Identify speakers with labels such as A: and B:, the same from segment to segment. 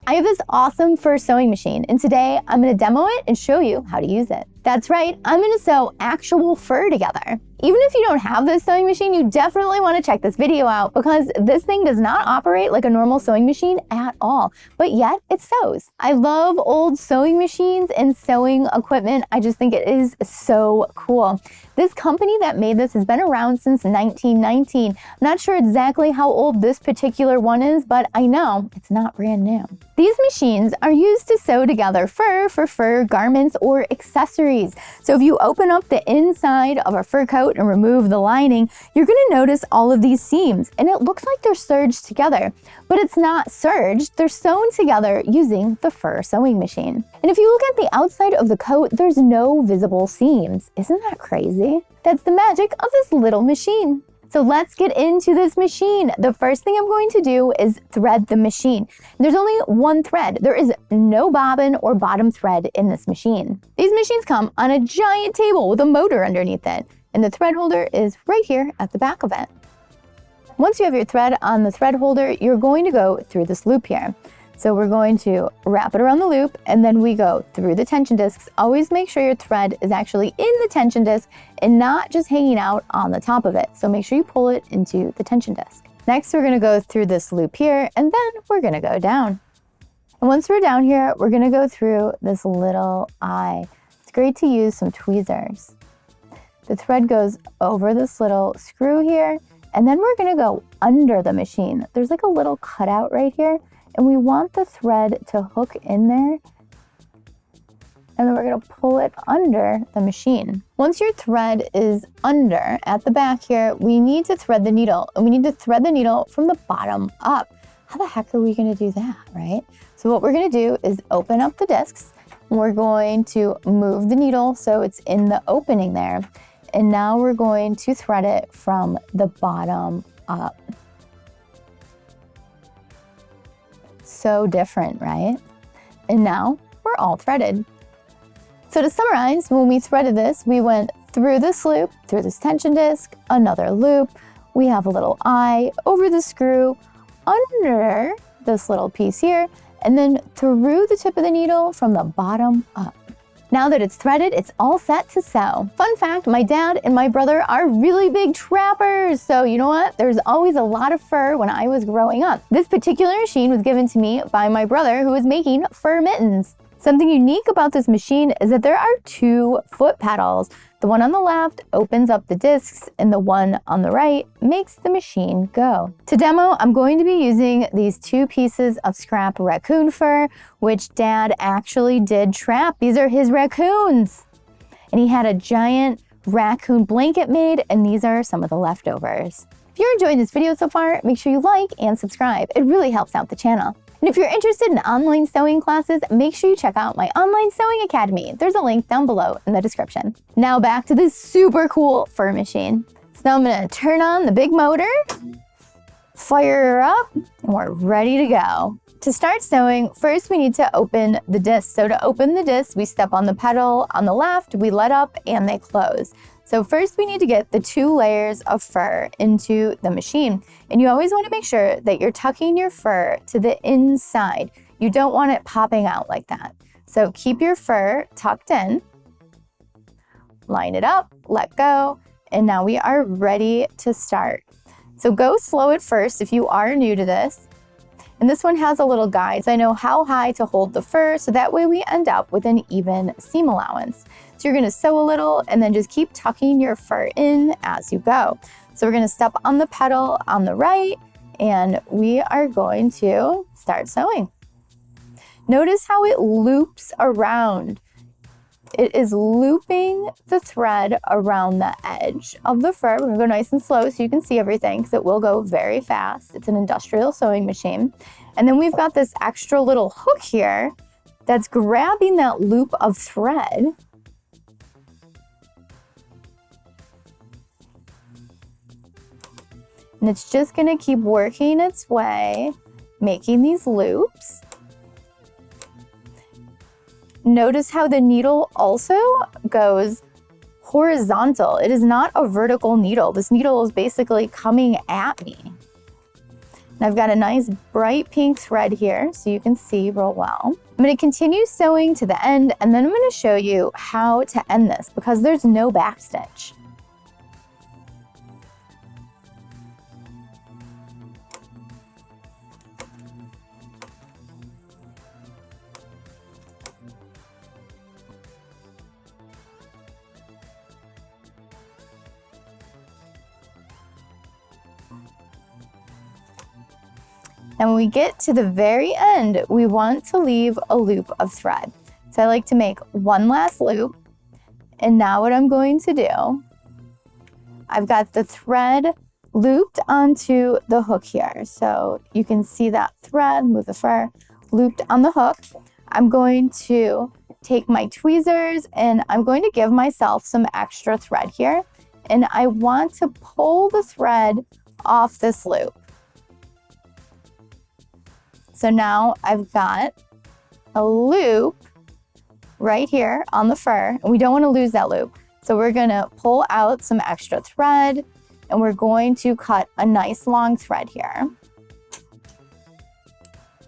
A: I have this awesome fur sewing machine, and today I'm going to demo it and show you how to use it. That's right, I'm going to sew actual fur together. Even if you don't have this sewing machine, you definitely want to check this video out because this thing does not operate like a normal sewing machine at all, but yet it sews. I love old sewing machines and sewing equipment. I just think it is so cool. This company that made this has been around since 1919. I'm not sure exactly how old this particular one is, but I know it's not brand new. These machines are used to sew together fur for fur garments or accessories. So if you open up the inside of a fur coat and remove the lining, you're going to notice all of these seams, and it looks like they're serged together, but it's not serged. They're sewn together using the fur sewing machine. And if you look at the outside of the coat, there's no visible seams. Isn't that crazy? That's the magic of this little machine. So let's get into this machine. The first thing I'm going to do is thread the machine. There's only one thread. There is no bobbin or bottom thread in this machine. These machines come on a giant table with a motor underneath it, and the thread holder is right here at the back of it. Once you have your thread on the thread holder, you're going to go through this loop here. So we're going to wrap it around the loop, and then we go through the tension discs. Always make sure your thread is actually in the tension disc and not just hanging out on the top of it. So make sure you pull it into the tension disc. Next, we're gonna go through this loop here, and then we're gonna go down. And once we're down here, we're gonna go through this little eye. It's great to use some tweezers. The thread goes over this little screw here, and then we're gonna go under the machine. There's like a little cutout right here, and we want the thread to hook in there, and then we're gonna pull it under the machine. Once your thread is under at the back here, we need to thread the needle, and we need to thread the needle from the bottom up. How the heck are we gonna do that, right? So what we're gonna do is open up the discs, and we're going to move the needle so it's in the opening there. And now we're going to thread it from the bottom up. So different, right? And now we're all threaded. So to summarize, when we threaded this, we went through this loop, through this tension disc, another loop. We have a little eye over the screw, under this little piece here, and then through the tip of the needle from the bottom up. Now that it's threaded, it's all set to sew. Fun fact, my dad and my brother are really big trappers. So you know what? There's always a lot of fur when I was growing up. This particular machine was given to me by my brother who was making fur mittens. Something unique about this machine is that there are two foot pedals. The one on the left opens up the discs, and the one on the right makes the machine go. To demo, I'm going to be using these two pieces of scrap raccoon fur, which Dad actually did trap. These are his raccoons. And he had a giant raccoon blanket made, and these are some of the leftovers. If you're enjoying this video so far, make sure you like and subscribe. It really helps out the channel. And if you're interested in online sewing classes, make sure you check out my online sewing academy. There's a link down below in the description. Now back to this super cool fur machine. So now I'm gonna turn on the big motor, fire her up, and we're ready to go. To start sewing, first we need to open the disc. So to open the disc, we step on the pedal on the left, we let up, and they close. So first we need to get the two layers of fur into the machine. And you always want to make sure that you're tucking your fur to the inside. You don't want it popping out like that. So keep your fur tucked in, line it up, let go, and now we are ready to start. So go slow at first if you are new to this. And this one has a little guide, so I know how high to hold the fur, so that way we end up with an even seam allowance. So you're gonna sew a little and then just keep tucking your fur in as you go. So we're gonna step on the pedal on the right, and we are going to start sewing. Notice how it loops around. It is looping the thread around the edge of the fur. We're gonna go nice and slow so you can see everything because it will go very fast. It's an industrial sewing machine. And then we've got this extra little hook here that's grabbing that loop of thread. And it's just gonna keep working its way, making these loops. Notice how the needle also goes horizontal. It is not a vertical needle. This needle is basically coming at me. And I've got a nice bright pink thread here so you can see real well. I'm going to continue sewing to the end, and then I'm going to show you how to end this because there's no back stitch. And when we get to the very end, we want to leave a loop of thread. So I like to make one last loop. And now what I'm going to do, I've got the thread looped onto the hook here. So you can see that thread, move the fur, looped on the hook. I'm going to take my tweezers and I'm going to give myself some extra thread here. And I want to pull the thread off this loop. So now I've got a loop right here on the fur, and we don't want to lose that loop. So we're going to pull out some extra thread, and we're going to cut a nice long thread here.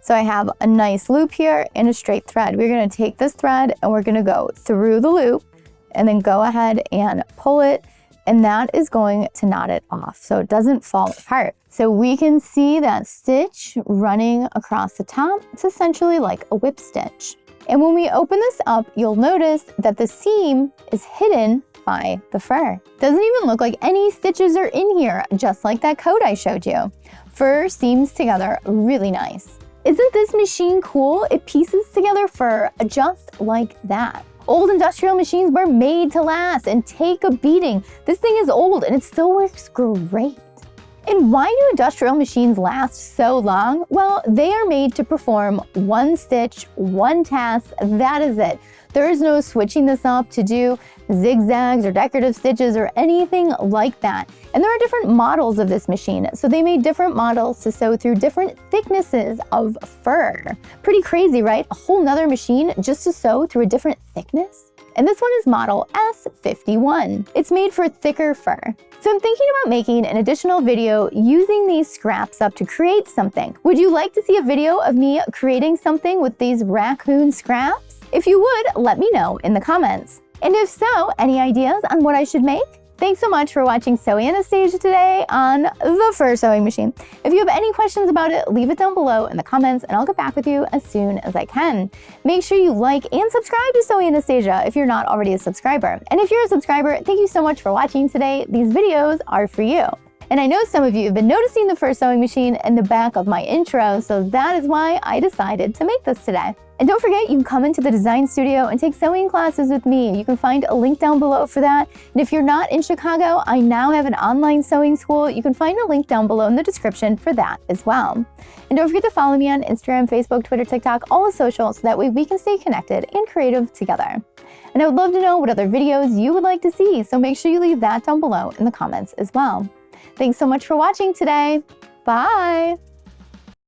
A: So I have a nice loop here and a straight thread. We're going to take this thread and we're going to go through the loop and then go ahead and pull it, and that is going to knot it off so it doesn't fall apart. So we can see that stitch running across the top. It's essentially like a whip stitch. And when we open this up, you'll notice that the seam is hidden by the fur. Doesn't even look like any stitches are in here, just like that coat I showed you. Fur seams together really nice. Isn't this machine cool? It pieces together fur just like that. Old industrial machines were made to last and take a beating. This thing is old and it still works great. And why do industrial machines last so long? Well, they are made to perform one stitch, one task, that is it. There is no switching this up to do zigzags or decorative stitches or anything like that. And there are different models of this machine, so they made different models to sew through different thicknesses of fur. Pretty crazy, right? A whole nother machine just to sew through a different thickness? And this one is model S51. It's made for thicker fur. So I'm thinking about making an additional video using these scraps up to create something. Would you like to see a video of me creating something with these raccoon scraps? If you would, let me know in the comments. And if so, any ideas on what I should make? Thanks so much for watching Sew Anastasia today on the fur sewing machine. If you have any questions about it, leave it down below in the comments and I'll get back with you as soon as I can. Make sure you like and subscribe to Sew Anastasia if you're not already a subscriber. And if you're a subscriber, thank you so much for watching today. These videos are for you. And I know some of you have been noticing the fur sewing machine in the back of my intro, so that is why I decided to make this today. And don't forget, you can come into the design studio and take sewing classes with me. You can find a link down below for that. And if you're not in Chicago, I now have an online sewing school. You can find a link down below in the description for that as well. And don't forget to follow me on Instagram, Facebook, Twitter, TikTok, all the socials, so that way we can stay connected and creative together. And I would love to know what other videos you would like to see, so make sure you leave that down below in the comments as well. Thanks so much for watching today. Bye!